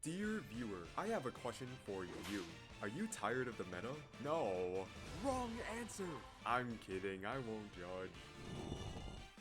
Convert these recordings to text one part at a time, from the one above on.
Dear viewer, I have a question for you. Are you tired of the meta? No. Wrong answer! I'm kidding, I won't judge.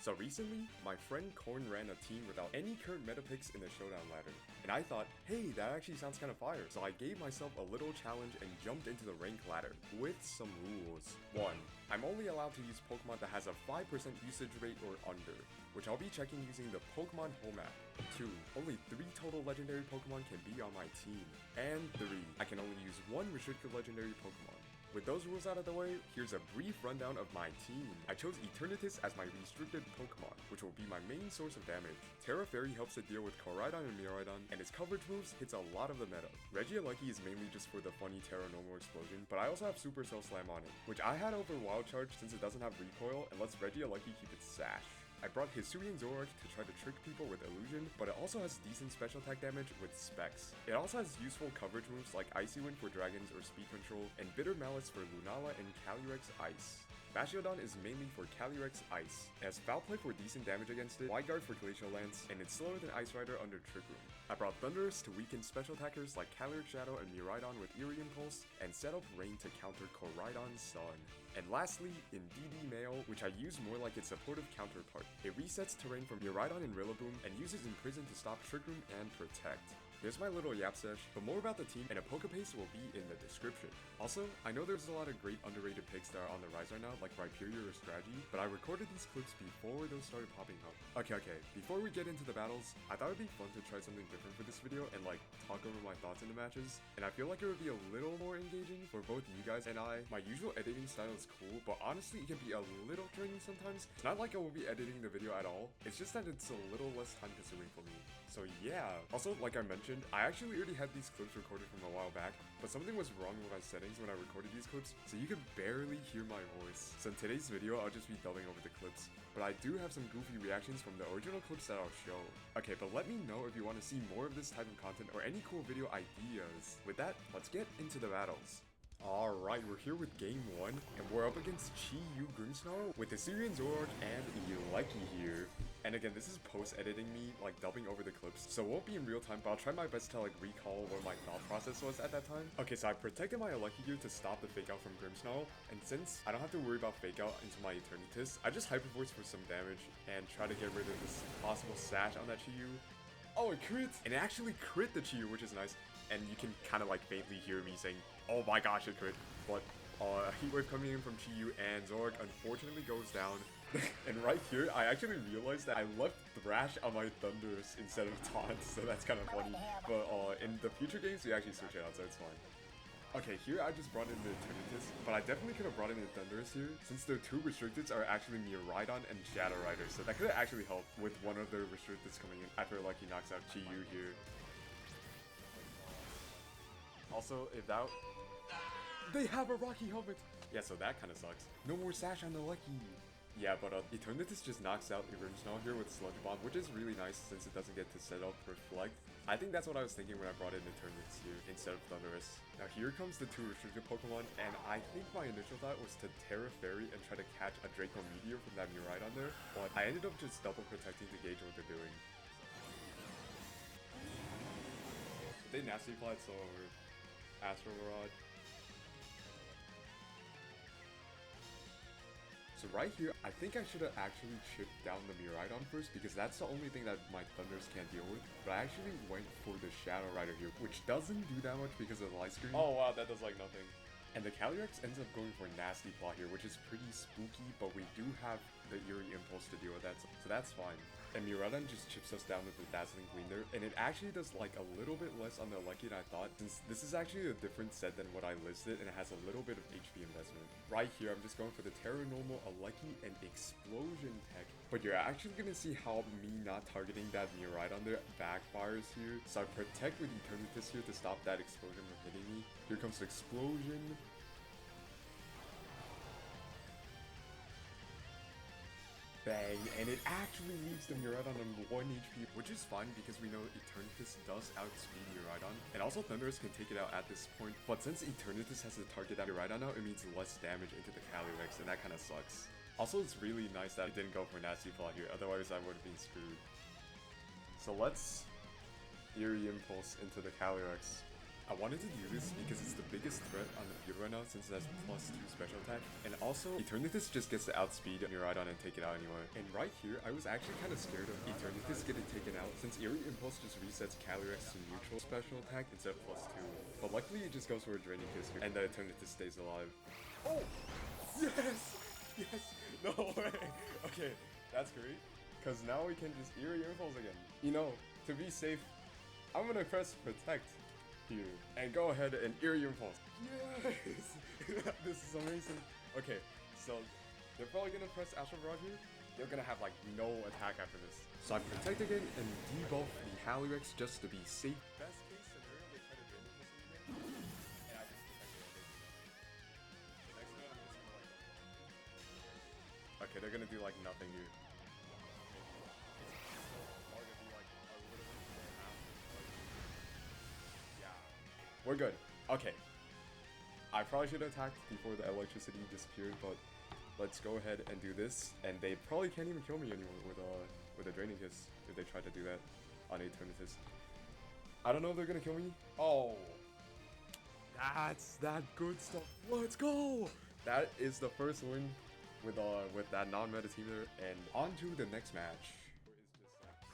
So recently, my friend Korn ran a team without any current meta picks in the showdown ladder. And I thought, hey, that actually sounds kind of fire. So I gave myself a little challenge and jumped into the rank ladder with some rules. 1. I'm only allowed to use Pokemon that has a 5% usage rate or under, which I'll be checking using the Pokemon Home app. 2. Only 3 total legendary Pokemon can be on my team. And 3. I can only use 1 restricted legendary Pokemon. With those rules out of the way, here's a brief rundown of my team. I chose Eternatus as my restricted Pokemon, which will be my main source of damage. Terra Fairy helps to deal with Koraidon and Miraidon, and its coverage moves hits a lot of the meta. Regieleki is mainly just for the funny Terra Normal Explosion, but I also have Supercell Slam on it, which I had over Wild Charge since it doesn't have recoil and lets Regieleki keep its sash. I brought Hisuian Zoroark to try to trick people with Illusion, but it also has decent special attack damage with Specs. It also has useful coverage moves like Icy Wind for Dragons or Speed Control, and Bitter Malice for Lunala and Calyrex Ice. Bastiodon is mainly for Calyrex Ice. It has Foul Play for decent damage against it, Wide Guard for Glacial Lance, and it's slower than Ice Rider under Trick Room. I brought Thunderous to weaken special attackers like Calyrex Shadow and Miraidon with Eerie Impulse, and set up Rain to counter Koraidon Sun. And lastly, in DD Male, which I use more like its supportive counterpart. It resets terrain from Miraidon and Rillaboom, and uses Imprison to stop Trick Room and Protect. There's my little yap sesh, but more about the team and a Pokepace will be in the description. Also, I know there's a lot of great underrated picks that are on the rise right now, like Rhyperior or Strategy, but I recorded these clips before those started popping up. Okay, before we get into the battles, I thought it'd be fun to try something different for this video and like talk over my thoughts in the matches, and I feel like it would be a little more engaging for both you guys and I. My usual editing style is cool, but honestly it can be a little draining sometimes. It's not like I will be editing the video at all, it's just that it's a little less time consuming for me. So yeah. Also, like I mentioned, I actually already had these clips recorded from a while back, but something was wrong with my settings when I recorded these clips, so you could barely hear my voice. So in today's video, I'll just be dubbing over the clips, but I do have some goofy reactions from the original clips that I'll show. Okay, but let me know if you want to see more of this type of content or any cool video ideas. With that, let's get into the battles. Alright, we're here with game 1, and we're up against Chi-Yu Grimmsnarl with Hisuian Zoroark and Eleki here. And again, this is post-editing me, like dubbing over the clips, so it won't be in real time, but I'll try my best to like recall what my thought process was at that time. Okay, so I protected my Eleki here to stop the fake out from Grimmsnarl, and since I don't have to worry about fake out into my Eternatus, I just Hyper Voice for some damage and try to get rid of this possible sash on that Chi-Yu. Oh, it crits! And it actually crit the Chi-Yu, which is nice. And you can kind of like faintly hear me saying, oh my gosh, it crit. But Heat Wave coming in from Chi-Yu, and Zoroark unfortunately goes down. And right here, I actually realized that I left Thrash on my Thundurus instead of Taunt, so that's kind of funny. But in the future games, you actually switch it out, so it's fine. Okay, here I just brought in the Eternatus, but I definitely could have brought in the Thundurus here, since their 2 restricteds are actually Miraidon and Shadow Rider, so that could have actually helped with one of their restricteds coming in after Lucky knocks out Chi-Yu here. Also, if that... They have a Rocky helmet! Yeah, so that kind of sucks. No more sash on the Lucky! Yeah, but Eternatus just knocks out Grimmsnarl here with Sludge Bomb, which is really nice since it doesn't get to set up Reflect. I think that's what I was thinking when I brought in Eternatus here instead of Thundurus. Now here comes the 2 restricted Pokemon, and I think my initial thought was to Terra Fairy and try to catch a Draco Meteor from that Miraidon there, but I ended up just double protecting to gauge what they're doing. They Nasty Flight, so Astral Rod. So right here, I think I should have actually chipped down the Miraidon first, because that's the only thing that my Thundurus can't deal with. But I actually went for the Shadow Rider here, which doesn't do that much because of the light screen. Oh wow, that does like nothing. And the Calyrex ends up going for a Nasty Plot here, which is pretty spooky, but we do have the Eerie Impulse to deal with that, so that's fine. And Miraidon just chips us down with the Dazzling Gleam there, and it actually does like a little bit less on the Lucky than I thought, since this is actually a different set than what I listed, and it has a little bit of HP investment. Right here, I'm just going for the Terra Normal, Lucky, and Explosion Tech. But you're actually gonna see how me not targeting that Miraidon there backfires here. So I protect with Eternatus here to stop that Explosion from hitting me. Here comes the Explosion. Bang, and it actually leaves the Miraidon on 1 HP, which is fine because we know Eternatus does outspeed Miraidon, and also Thundurus can take it out at this point, but since Eternatus has to target that Miraidon now, it means less damage into the Calyrex, and that kind of sucks. Also, it's really nice that it didn't go for Nasty Claw here, otherwise I would have been screwed. So let's Eerie Impulse into the Calyrex. I wanted to do this because it's the biggest threat on the field right now since it has +2 special attack. And also, Eternatus just gets to outspeed Miraidon and take it out anyway. And right here, I was actually kind of scared of Eternatus getting taken out since Eerie Impulse just resets Calyrex to neutral special attack instead of +2. But luckily, it just goes for a Draining Kiss here, and the Eternatus stays alive. Oh! Yes! Yes! No way! Okay, that's great. Because now we can just Eerie Impulse again. You know, to be safe, I'm gonna press Protect here and go ahead and Eerie Impulse. Yes! This is amazing. Okay, so they're probably gonna press Astral Barrage here. They're gonna have like no attack after this. So I Protect again and debuff the Calyrex just to be safe. Best case scenario, they try to Draining Kiss me again. And I just Protect it. The next one, I'm just gonna like... Okay, they're gonna do like nothing here. We're good. Okay. I probably should have attacked before the electricity disappeared, but let's go ahead and do this. And they probably can't even kill me anymore with a Draining Kiss if they try to do that on Eternatus. I don't know if they're gonna kill me. Oh, that's that good stuff. Let's go. That is the first win with that non-meta team there. And on to the next match.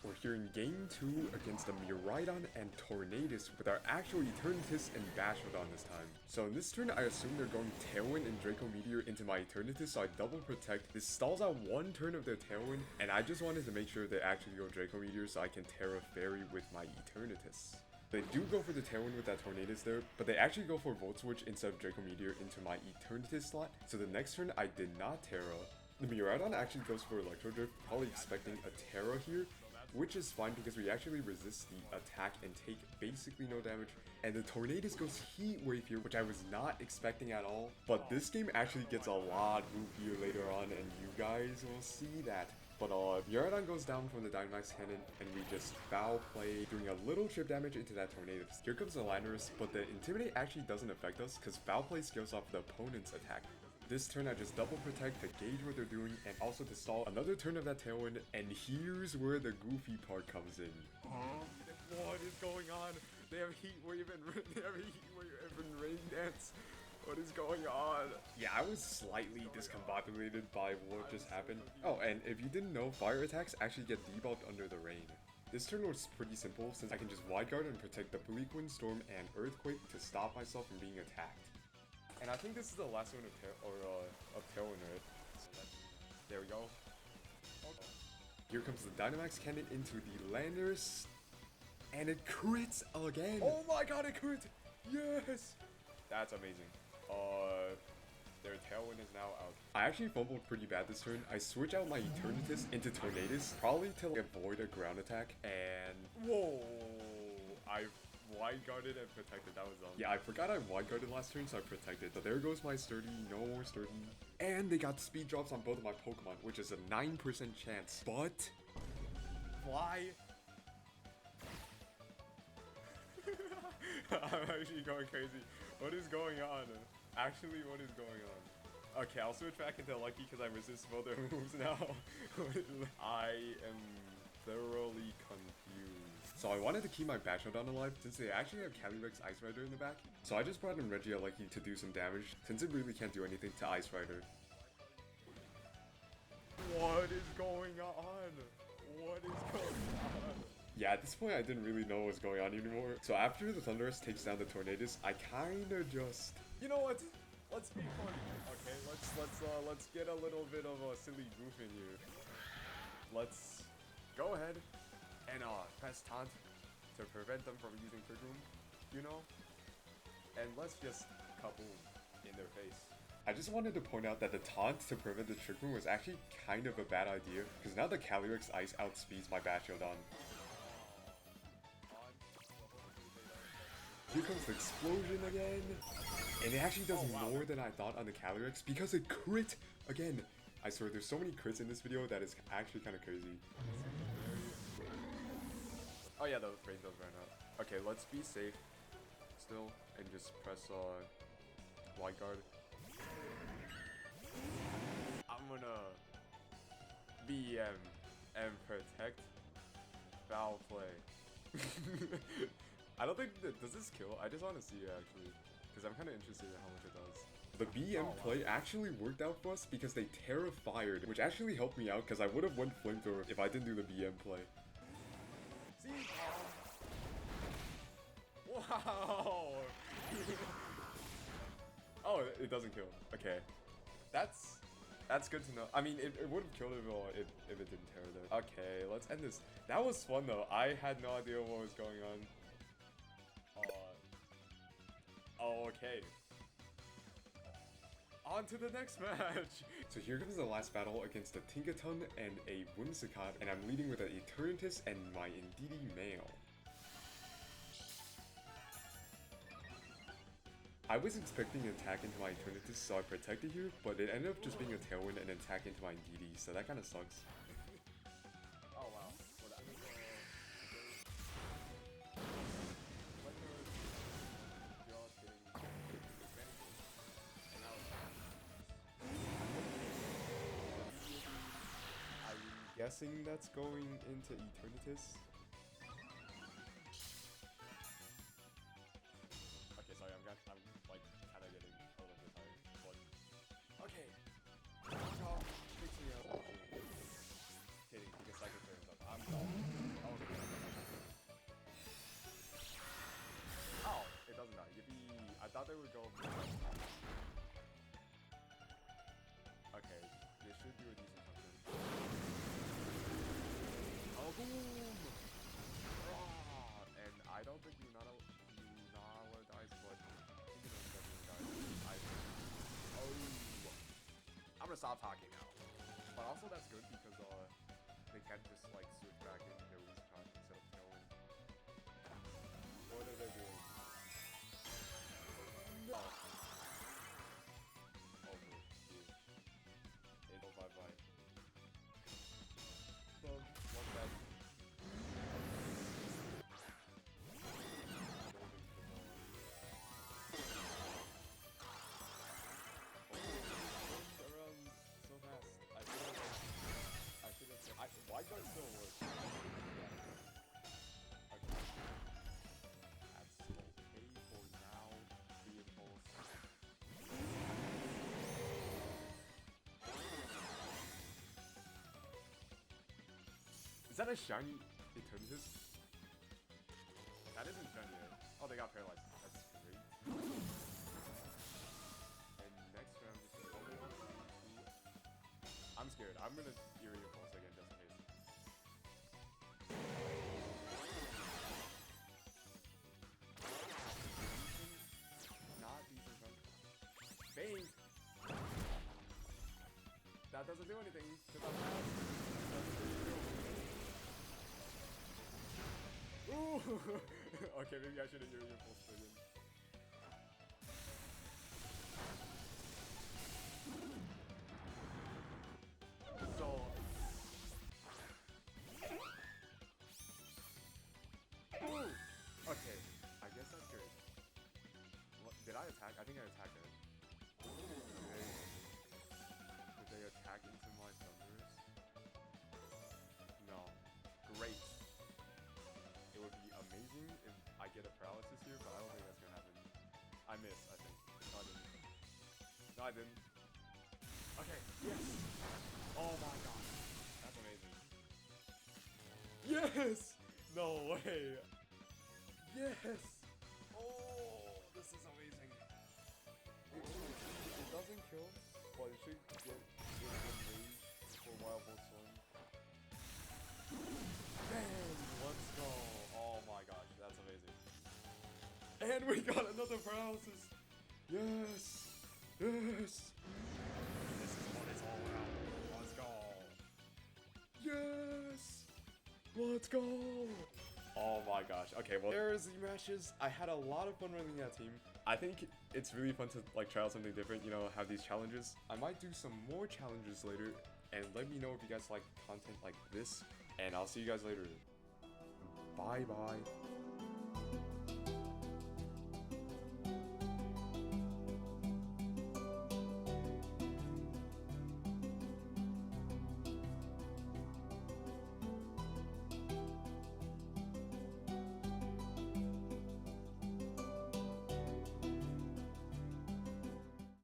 We're here in Game 2 against the Miraidon and Tornadus with our actual Eternatus and Battlefield this time. So in this turn, I assume they're going Tailwind and Draco Meteor into my Eternatus, so I double Protect. This stalls out one turn of their Tailwind, and I just wanted to make sure they actually go Draco Meteor so I can Terra Fairy with my Eternatus. They do go for the Tailwind with that Tornadus there, but they actually go for Volt Switch instead of Draco Meteor into my Eternatus slot. So the next turn, I did not Terra. The Miraidon actually goes for Electro Drift, probably expecting a Terra here, which is fine because we actually resist the attack and take basically no damage. And the Tornadus goes Heat Wave here, which I was not expecting at all. But this game actually gets a lot goofier later on, and you guys will see that. But Miraidon goes down from the Dynamax Cannon, and we just Foul Play, doing a little chip damage into that Tornadus. Here comes the Landorus, but the Intimidate actually doesn't affect us because Foul Play scales off the opponent's attack. This turn I just double Protect to gauge what they're doing and also to stall another turn of that Tailwind, and here's where the goofy part comes in. What is going on? They have Heat Wave and Rain Dance. What is going on? Yeah, I was slightly discombobulated by what just happened. Oh, and if you didn't know, fire attacks actually get debuffed under the rain. This turn was pretty simple since I can just Wide Guard and protect the Bleak Wind, Storm, and Earthquake to stop myself from being attacked. And I think this is the last one of Tailwind, right? So there we go. Okay. Here comes the Dynamax Cannon into the Landorus, and it crits again. Oh my god, it crit! Yes! That's amazing. Their Tailwind is now out. I actually fumbled pretty bad this turn. I switch out my Eternatus into Tornadus, probably to avoid a ground attack, and whoa! I Wide Guarded and Protected. That was dumb. Yeah, I forgot I Wide Guarded last turn, so I Protected. So there goes my Sturdy. No more Sturdy. And they got speed drops on both of my Pokemon, which is a 9% chance. But fly. I'm actually going crazy. What is going on? Actually, what is going on? Okay, I'll switch back into Lucky because I resist both their moves now. I am thoroughly confused. So I wanted to keep my Battlefield alive since they actually have Calyrex Ice Rider in the back. So I just brought in Lucky to do some damage since it really can't do anything to Ice Rider. What is going on? What is going on? Yeah, at this point I didn't really know what was going on anymore. So after the Thunderous takes down the Tornadus, I kinda just... You know what? Let's be funny. Okay, let's get a little bit of a silly goof in here. Let's go ahead and press Taunt to prevent them from using Trick Room, you know? And let's just kaboom in their face. I just wanted to point out that the taunt to prevent the Trick Room was actually kind of a bad idea, because now the Calyrex Ice outspeeds my Battlefield. Here comes the explosion again, and it actually does more than I thought on the Calyrex because it crit again. I swear, there's so many crits in this video that is actually kind of crazy. Oh yeah, the rain does run out. Okay, let's be safe still and just press Wide Guard. I'm gonna BM and protect Foul Play. I don't think that does this kill. I just want to see it actually, because I'm kind of interested in how much it does. The BM play actually worked out for us because they Terra-fired, which actually helped me out because I would have won Flamethrower if I didn't do the BM play. See, wow. Oh, it doesn't kill. Okay, that's good to know. I mean, it would have killed it if it didn't Terra though. Okay, let's end this. That was fun though. I had no idea what was going on. Okay. On to the next match! So here comes the last battle against a Tinkaton and a Whimsicott, and I'm leading with an Eternatus and my Indeedee male. I was expecting an attack into my Eternatus, so I protected here, but it ended up just being a Tailwind and an attack into my Indeedee, so that kind of sucks. Oh wow. Guessing that's going into Eternatus. Okay, sorry, I'm like kind of getting a little bit tired, but okay. Panchamp picks me up. Kidding, because Psychic turns up. I'm done. Okay. Oh, it doesn't die. Yippee! I thought they would go. Okay, this should do a decent something. Oh, boom! And I don't think Lunala dies, but I'm gonna stop talking now. But also that's good because they can just like switch back into their Whimsicott instead of Tailwind. What are they doing? No! Oh, no. Yeah. It's bye-bye. One bad. Why does it still work? Okay. That's okay for now. Vehicles. Is that a shiny Eternatus? That isn't shiny yet. Oh, they got paralyzed. That's great. And next round, just a normal one. I'm scared. I'm gonna Eerie Impulse again just in case. Not decent, huh? Bang! That doesn't do anything because I'm fast. Ooh! Okay, maybe I should have Eerie Impulse again. Okay, I guess that's good. What, did I attack? I think I attacked it. Did they attack into my Thundurus? No. Great. It would be amazing if I get a paralysis here, but I don't think that's gonna happen. I missed, I think. No, I didn't. No, I didn't. Okay, yes! Oh my god. That's amazing. Yes! No way! Yes! Oh, this is amazing. It doesn't kill, but it should get rage for Wild Bolt Storm. Bang! Let's go! Oh my gosh, that's amazing. And we got another paralysis! Yes! Yes! This is what it's all about. Let's go! Yes! Let's go! Oh my gosh. Okay, well, there's the matches. I had a lot of fun running that team. I think it's really fun to like try out something different, you know, have these challenges. I might do some more challenges later, and let me know if you guys like content like this, and I'll see you guys later. Bye bye.